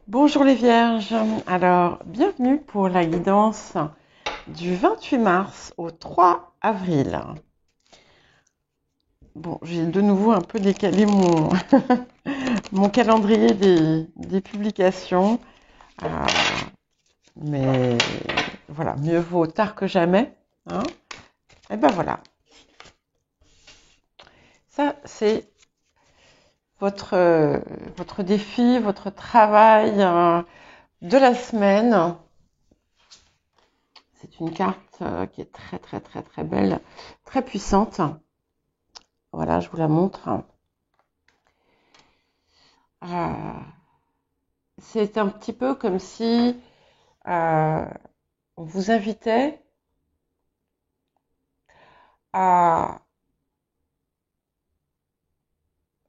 Bonjour les vierges, alors bienvenue pour la guidance du 28 mars au 3 avril. Bon, j'ai de nouveau un peu décalé mon, mon calendrier des publications, euh, mais voilà, mieux vaut tard que jamais, hein. Et ben voilà, ça c'est votre défi, votre travail de la semaine. C'est une carte qui est très très très très belle, très puissante. Voilà, je vous la montre. Euh, c'est un petit peu comme si euh, on vous invitait à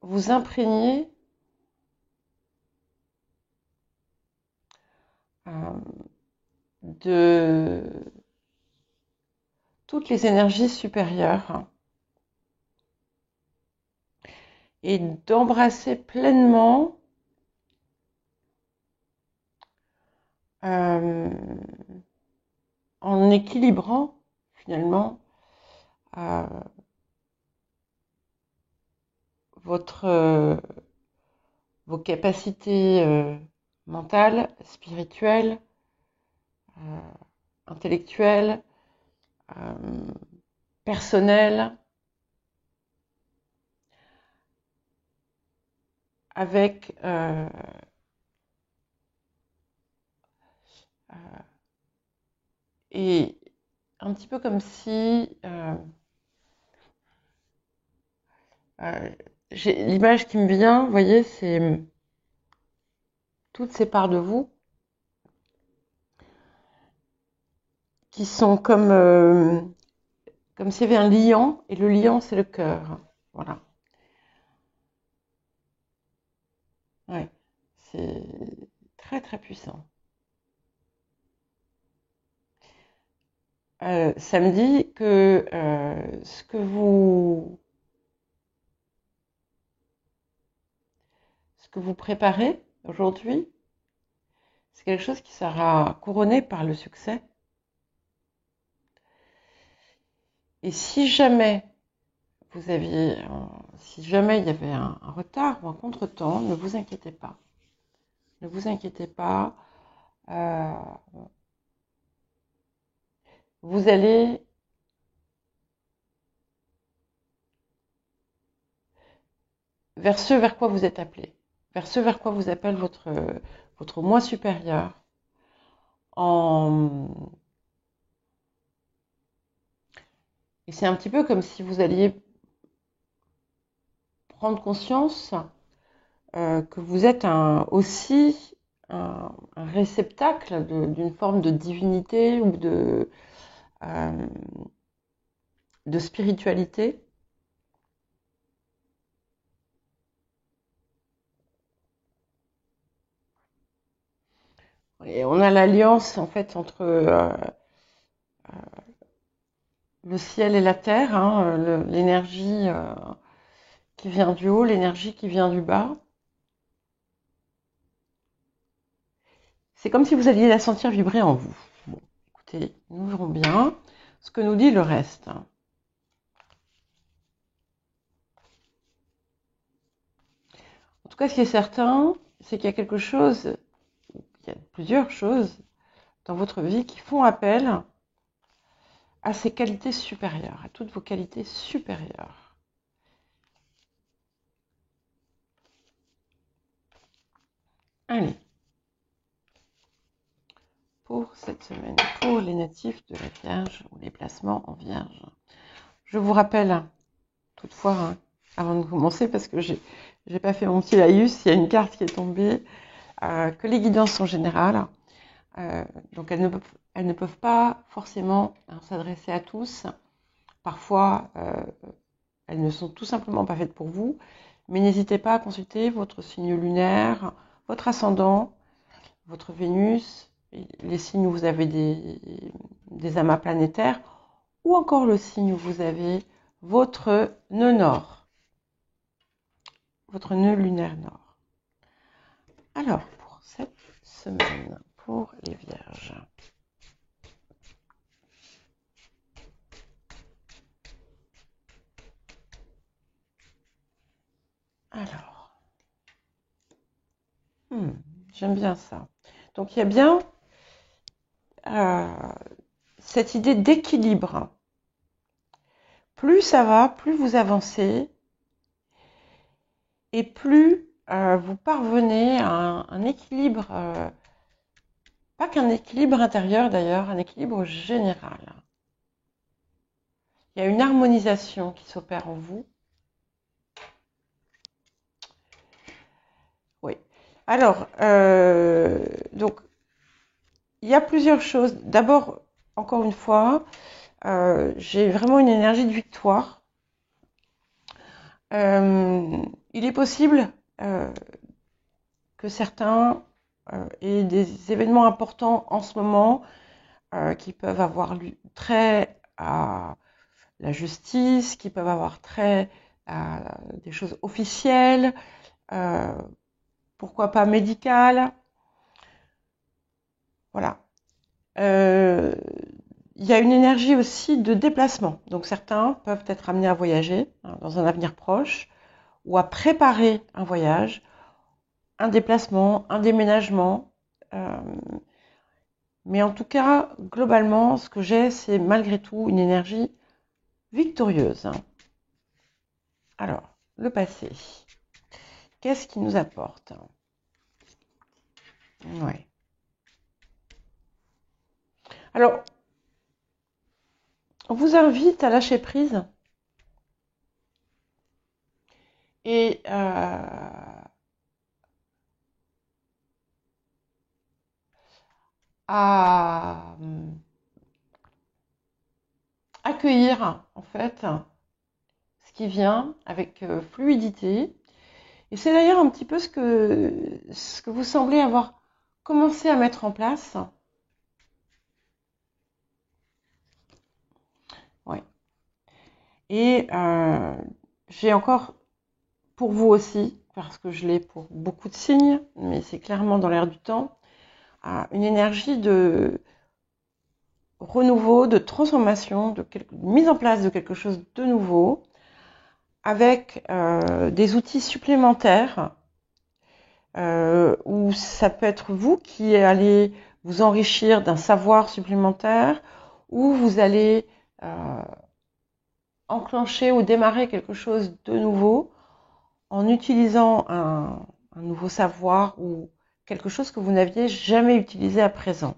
vous imprégner euh, de toutes les énergies supérieures et d'embrasser pleinement euh, en équilibrant finalement euh, votre, vos capacités mentales, spirituelles, euh, intellectuelles, euh, personnelles, avec et un petit peu comme si euh, j'ai l'image qui me vient, vous voyez, c'est toutes ces parts de vous qui sont comme s'il y avait un liant, et le liant, c'est le cœur. Voilà. Ouais. C'est très, très puissant. Ça me dit que ce que vous préparez aujourd'hui, c'est quelque chose qui sera couronné par le succès. Et si jamais il y avait un retard ou un contretemps, ne vous inquiétez pas. Ne vous inquiétez pas. euh, vous allez vers ce vers quoi vous êtes appelé, vers ce vers quoi vous appelle votre moi supérieur. En... Et c'est un petit peu comme si vous alliez prendre conscience que vous êtes aussi un réceptacle d'une forme de divinité ou euh, de spiritualité. Et on a l'alliance en fait entre le ciel et la terre, hein, l'énergie qui vient du haut, l'énergie qui vient du bas. C'est comme si vous alliez la sentir vibrer en vous. Bon, écoutez, nous verrons bien ce que nous dit le reste. En tout cas, ce qui est certain, c'est qu'il y a quelque chose, il y a plusieurs choses dans votre vie qui font appel à ces qualités supérieures, à toutes vos qualités supérieures. Allez, pour cette semaine, pour les natifs de la Vierge ou les placements en Vierge. Je vous rappelle, toutefois, hein, avant de commencer, parce que j'ai pas fait mon petit laïus, il y a une carte qui est tombée, que les guidances sont générales, donc elles ne peuvent pas forcément s'adresser à tous. Parfois, elles ne sont tout simplement pas faites pour vous, mais n'hésitez pas à consulter votre signe lunaire, votre ascendant, votre Vénus, les signes où vous avez des amas planétaires, ou encore le signe où vous avez votre nœud nord, votre nœud lunaire nord. Alors, pour cette semaine pour les Vierges. Alors, j'aime bien ça. Donc, il y a bien cette idée d'équilibre. Plus ça va, plus vous avancez, et plus vous parvenez à un équilibre, pas qu'un équilibre intérieur d'ailleurs, un équilibre général. Il y a une harmonisation qui s'opère en vous. Oui. Alors, donc, il y a plusieurs choses. D'abord, encore une fois, j'ai vraiment une énergie de victoire. Il est possible que certains aient des événements importants en ce moment qui peuvent avoir trait à la justice, qui peuvent avoir trait à des choses officielles, pourquoi pas médicales. Voilà. Il y a une énergie aussi de déplacement. Donc certains peuvent être amenés à voyager dans un avenir proche ou à préparer un voyage, un déplacement, un déménagement. Mais en tout cas, globalement, ce que j'ai, c'est malgré tout une énergie victorieuse. Alors, le passé. Qu'est-ce qu'il nous apporte? Ouais. Alors, on vous invite à lâcher prise et à accueillir en fait ce qui vient avec fluidité. Et c'est d'ailleurs un petit peu ce que vous semblez avoir commencé à mettre en place. Ouais. Et j'ai encore pour vous aussi, parce que je l'ai pour beaucoup de signes, mais c'est clairement dans l'air du temps, une énergie de renouveau, de transformation, de mise en place de quelque chose de nouveau, avec des outils supplémentaires, où ça peut être vous qui allez vous enrichir d'un savoir supplémentaire, ou vous allez enclencher ou démarrer quelque chose de nouveau en utilisant un nouveau savoir ou quelque chose que vous n'aviez jamais utilisé à présent.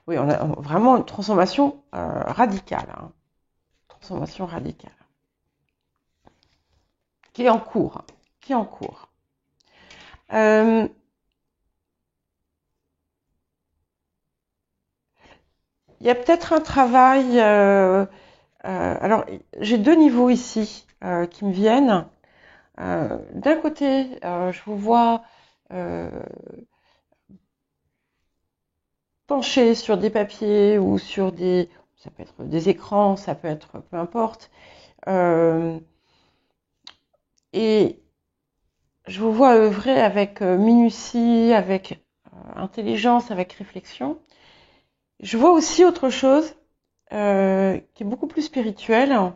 Oui, on a vraiment une transformation radicale. Hein. Transformation radicale. Qui est en cours. Qui est en cours. Il y a peut-être un travail. Alors, j'ai deux niveaux ici qui me viennent. D'un côté, je vous vois pencher sur des papiers ou sur ça peut être des écrans, ça peut être peu importe. Et je vous vois œuvrer avec minutie, avec intelligence, avec réflexion. Je vois aussi autre chose qui est beaucoup plus spirituel.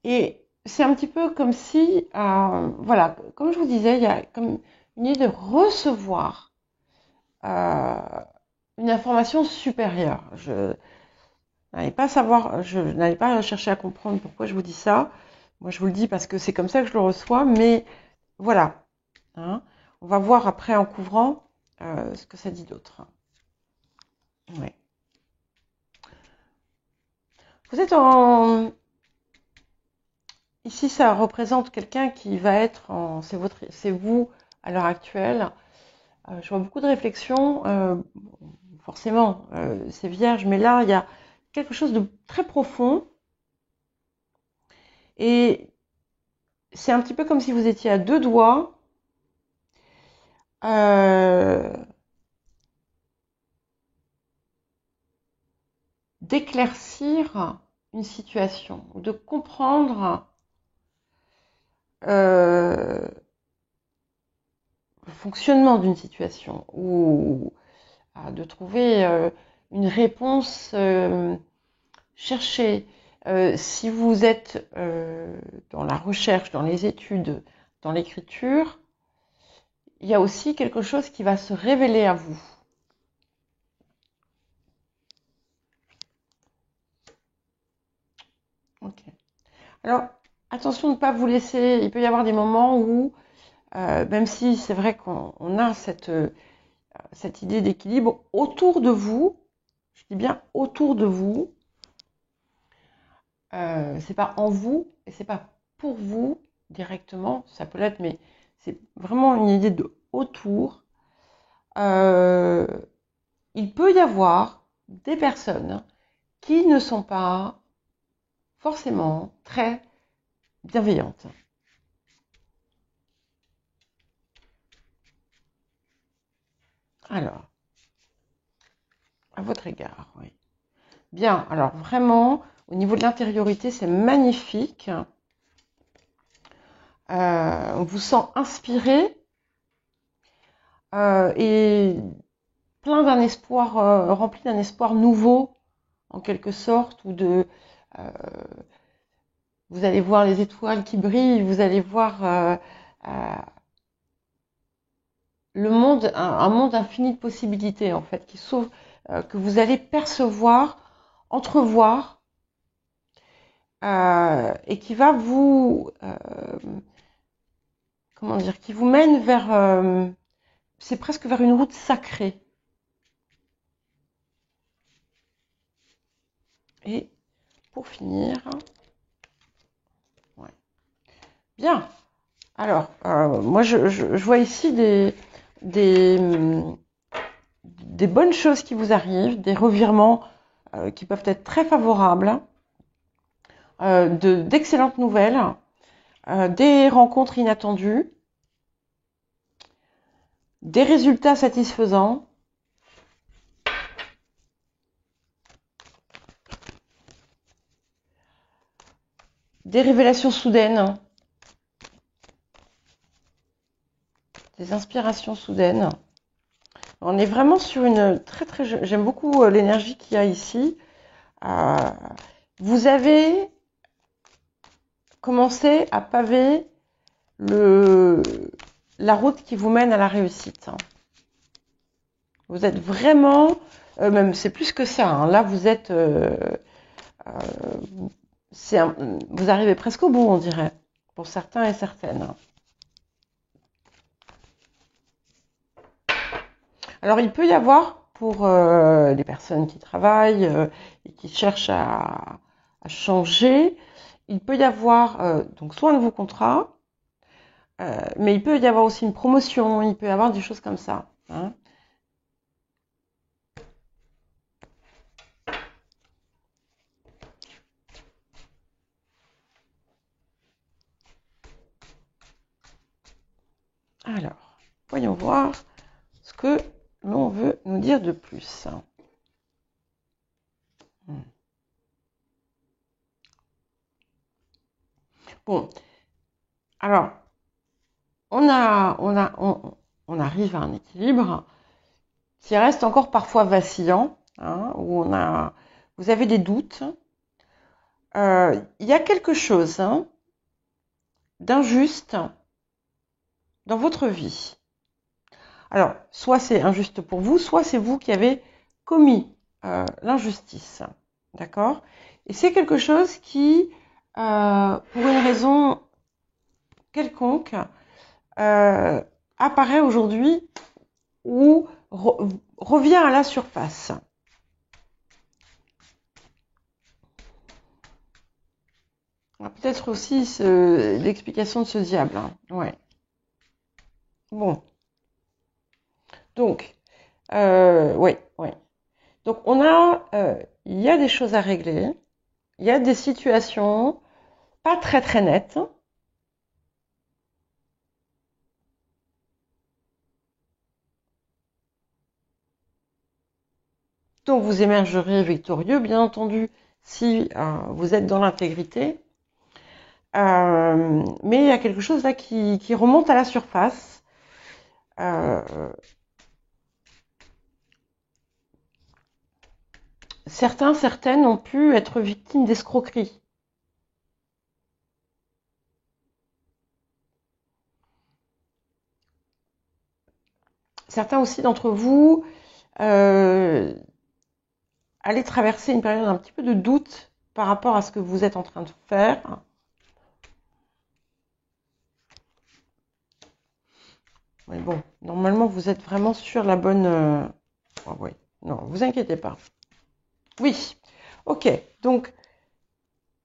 Et c'est un petit peu comme si, voilà, comme je vous disais, il y a comme une idée de recevoir une information supérieure. Je n'allais pas chercher à comprendre pourquoi je vous dis ça. Moi, je vous le dis parce que c'est comme ça que je le reçois, mais voilà. Hein. On va voir après en couvrant ce que ça dit d'autre. Ouais. Vous êtes en... Ici, ça représente quelqu'un qui va être en... C'est vous à l'heure actuelle. Je vois beaucoup de réflexions. Forcément, c'est vierge, mais là, il y a quelque chose de très profond. Et c'est un petit peu comme si vous étiez à deux doigts d'éclaircir une situation, de comprendre le fonctionnement d'une situation ou de trouver une réponse cherchée. Si vous êtes dans la recherche, dans les études, dans l'écriture, il y a aussi quelque chose qui va se révéler à vous. Ok. Alors, attention de ne pas vous laisser. Il peut y avoir des moments où, même si c'est vrai qu'on a cette idée d'équilibre autour de vous, je dis bien autour de vous, c'est pas en vous et c'est pas pour vous directement, ça peut l'être, mais c'est vraiment une idée de autour. Il peut y avoir des personnes qui ne sont pas forcément très bienveillantes. Alors, à votre égard, oui. Bien, alors vraiment, au niveau de l'intériorité, c'est magnifique. On vous sent inspiré et plein d'un espoir, rempli d'un espoir nouveau, en quelque sorte, ou vous allez voir les étoiles qui brillent, vous allez voir le monde, un monde infini de possibilités, en fait, qui s'ouvre, que vous allez percevoir, entrevoir, et qui va vous, comment dire, qui vous mène vers, c'est presque vers une route sacrée. Et pour finir, ouais. Bien. Alors, moi, je vois ici des, des bonnes choses qui vous arrivent, des revirements qui peuvent être très favorables, d'excellentes nouvelles, des rencontres inattendues, des résultats satisfaisants, des révélations soudaines, des inspirations soudaines. On est vraiment sur une j'aime beaucoup l'énergie qu'il y a ici. Vous avez commencé à paver la route qui vous mène à la réussite. Vous êtes vraiment, même c'est plus que ça. Hein. Là, vous êtes, vous arrivez presque au bout, on dirait, pour certains et certaines. Alors, il peut y avoir pour les personnes qui travaillent et qui cherchent à changer, il peut y avoir donc soit un nouveau contrat, mais il peut y avoir aussi une promotion, il peut y avoir des choses comme ça. Hein. Alors, voyons voir ce que l'on veut nous dire de plus. Bon, alors, on arrive à un équilibre qui reste encore parfois vacillant, hein, où vous avez des doutes. Il y a quelque chose d'injuste dans votre vie. Alors, soit c'est injuste pour vous, soit c'est vous qui avez commis l'injustice. D'accord? Et c'est quelque chose qui, pour une raison quelconque, apparaît aujourd'hui ou revient à la surface. Peut-être aussi l'explication de ce diable. Hein. Ouais. Bon. Donc, ouais. Donc, il y a des choses à régler. Il y a des situations pas très très nettes. Donc, vous émergerez victorieux, bien entendu, si vous êtes dans l'intégrité. Mais il y a quelque chose là qui remonte à la surface. Euh, certaines ont pu être victimes d'escroqueries. Certains aussi d'entre vous allez traverser une période un petit peu de doute par rapport à ce que vous êtes en train de faire. Mais bon, normalement, vous êtes vraiment sur la bonne... Oh, oui, non, vous inquiétez pas. Oui, ok. Donc,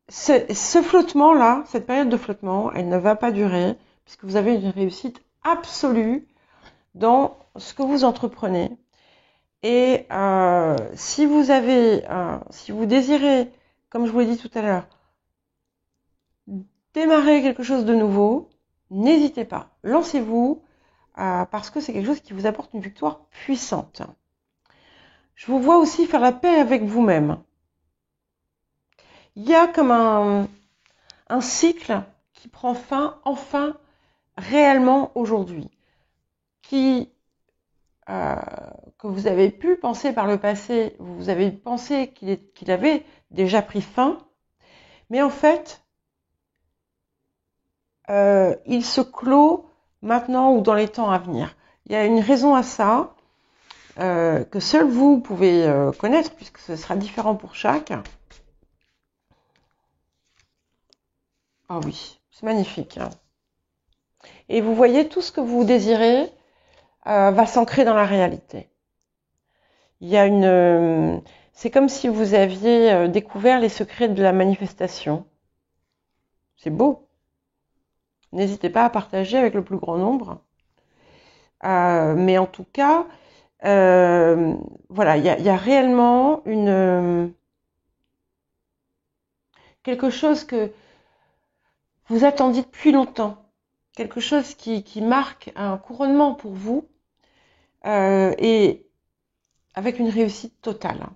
ce flottement-là, cette période de flottement, elle ne va pas durer, puisque vous avez une réussite absolue dans ce que vous entreprenez. Et si vous désirez, comme je vous l'ai dit tout à l'heure, démarrer quelque chose de nouveau, n'hésitez pas, lancez-vous, parce que c'est quelque chose qui vous apporte une victoire puissante. Je vous vois aussi faire la paix avec vous-même. Il y a comme un cycle qui prend fin, enfin, réellement aujourd'hui, euh, que vous avez pu penser par le passé, vous avez pensé qu'il avait déjà pris fin, mais en fait, il se clôt maintenant ou dans les temps à venir. Il y a une raison à ça, que seul vous pouvez connaître, puisque ce sera différent pour chaque. Ah oui, c'est magnifique. Hein. Et vous voyez, tout ce que vous désirez va s'ancrer dans la réalité. Il y a c'est comme si vous aviez découvert les secrets de la manifestation. C'est beau. N'hésitez pas à partager avec le plus grand nombre. Mais en tout cas, voilà, il y a réellement quelque chose que vous attendiez depuis longtemps. Quelque chose qui marque un couronnement pour vous et avec une réussite totale.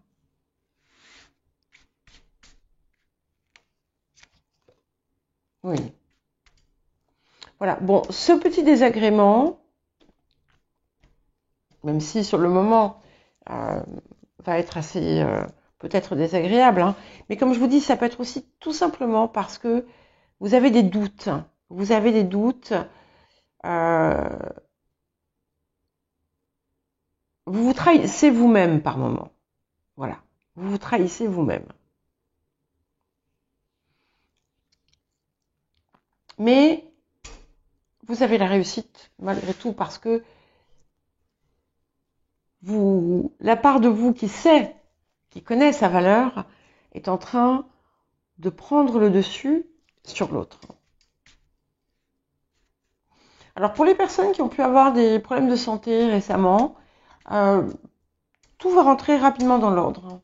Oui. Voilà. Bon, ce petit désagrément, même si sur le moment va être assez peut-être désagréable, hein, mais comme je vous dis, ça peut être aussi tout simplement parce que vous avez des doutes. Vous avez des doutes. Euh, vous vous trahissez vous-même par moment. Voilà. Vous vous trahissez vous-même. Mais vous avez la réussite malgré tout parce que la part de vous qui sait, qui connaît sa valeur, est en train de prendre le dessus sur l'autre. Alors pour les personnes qui ont pu avoir des problèmes de santé récemment, euh, tout va rentrer rapidement dans l'ordre.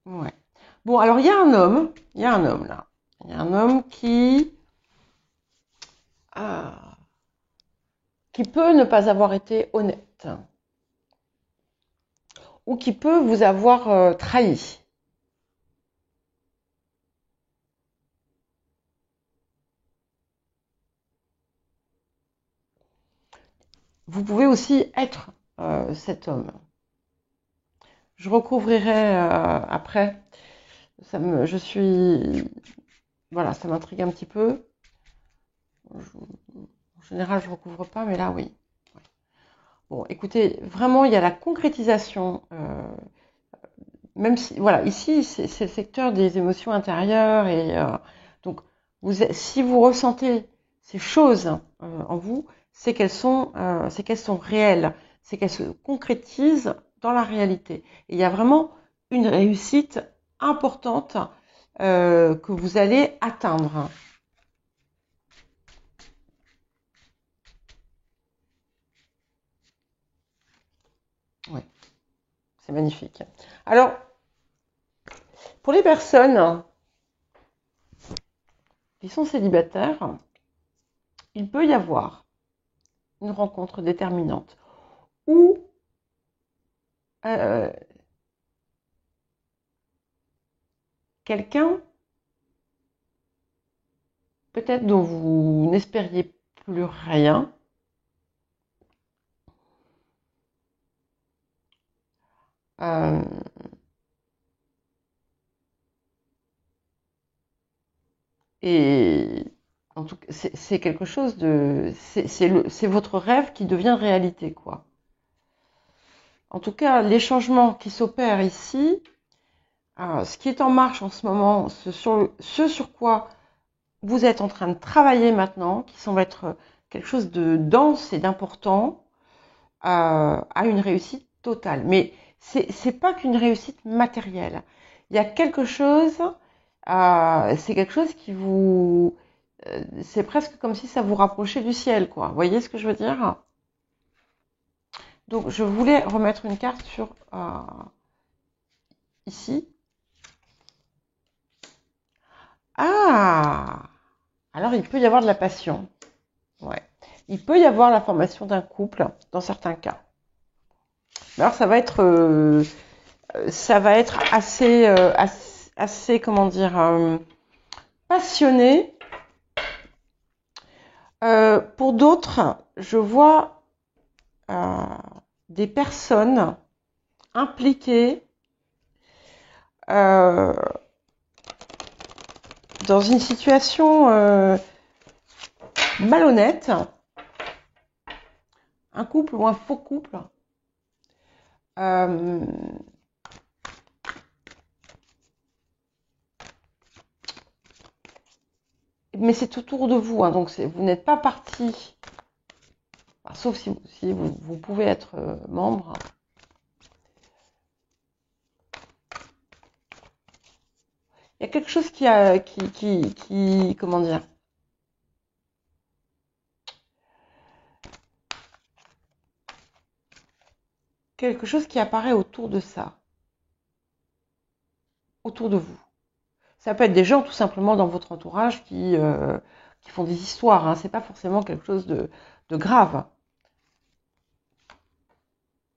Ouais. Bon, alors il y a un homme là. Il y a un homme euh, qui peut ne pas avoir été honnête ou qui peut vous avoir trahi. Vous pouvez aussi être cet homme. Je recouvrirai après. Je suis, voilà, ça m'intrigue un petit peu. En général, je recouvre pas, mais là, oui. Bon, écoutez, vraiment, il y a la concrétisation. Même si, voilà, ici, c'est le secteur des émotions intérieures et donc, si vous ressentez ces choses en vous, c'est qu'elles sont réelles, c'est qu'elles se concrétisent dans la réalité. Et il y a vraiment une réussite importante que vous allez atteindre. Oui, c'est magnifique. Alors, pour les personnes qui sont célibataires, il peut y avoir une rencontre déterminante ou quelqu'un peut-être dont vous n'espériez plus rien. Euh, et en tout cas, c'est quelque chose de... C'est votre rêve qui devient réalité, quoi. En tout cas, les changements qui s'opèrent ici, ce qui est en marche en ce moment, ce sur quoi vous êtes en train de travailler maintenant, qui semble être quelque chose de dense et d'important, a une réussite totale. Mais c'est pas qu'une réussite matérielle. Il y a quelque chose, c'est quelque chose qui vous, c'est presque comme si ça vous rapprochait du ciel, quoi. Vous voyez ce que je veux dire? Donc, je voulais remettre une carte sur ici. Ah! Alors, il peut y avoir de la passion. Ouais. Il peut y avoir la formation d'un couple dans certains cas. Alors, ça va être assez, comment dire, passionné. Pour d'autres, je vois des personnes impliquées dans une situation malhonnête, un couple ou un faux couple. Mais c'est autour de vous, hein, donc vous n'êtes pas parti, enfin, sauf si vous pouvez être membre. Il y a quelque chose comment dire, quelque chose qui apparaît autour de ça, autour de vous. Ça peut être des gens tout simplement dans votre entourage qui font des histoires, hein. C'est pas forcément quelque chose de grave.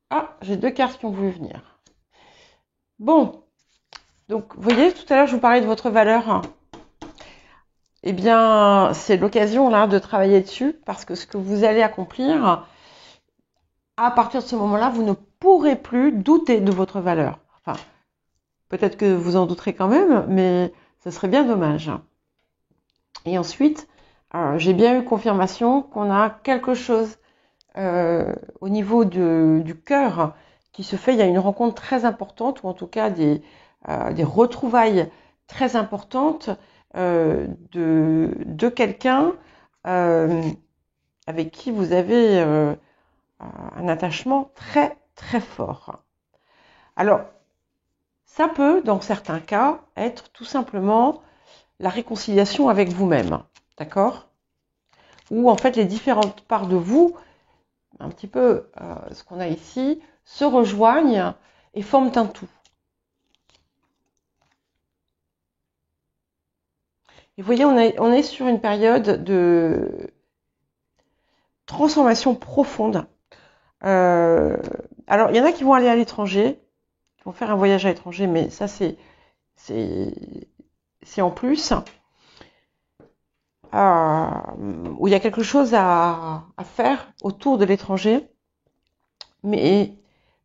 Ah, j'ai 2 cartes qui ont voulu venir. Bon, donc vous voyez, tout à l'heure je vous parlais de votre valeur. Eh bien, c'est l'occasion là de travailler dessus parce que ce que vous allez accomplir, à partir de ce moment-là, vous ne pourrez plus douter de votre valeur. Enfin, peut-être que vous en douterez quand même, mais ce serait bien dommage. Et ensuite, j'ai bien eu confirmation qu'on a quelque chose au niveau du cœur qui se fait. Il y a une rencontre très importante, ou en tout cas des retrouvailles très importantes de quelqu'un avec qui vous avez un attachement très très fort. Alors, ça peut, dans certains cas, être tout simplement la réconciliation avec vous-même, d'accord? Ou en fait les différentes parts de vous, un petit peu ce qu'on a ici, se rejoignent et forment un tout. Et vous voyez, on est sur une période de transformation profonde. Alors, il y en a qui vont aller à l'étranger, qui vont faire un voyage à l'étranger, mais ça, c'est en plus. Où il y a quelque chose à faire autour de l'étranger. Mais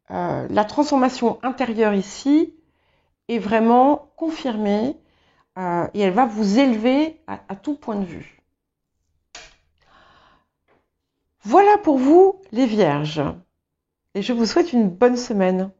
la transformation intérieure ici est vraiment confirmée et elle va vous élever à tout point de vue. Voilà pour vous les vierges. Et je vous souhaite une bonne semaine.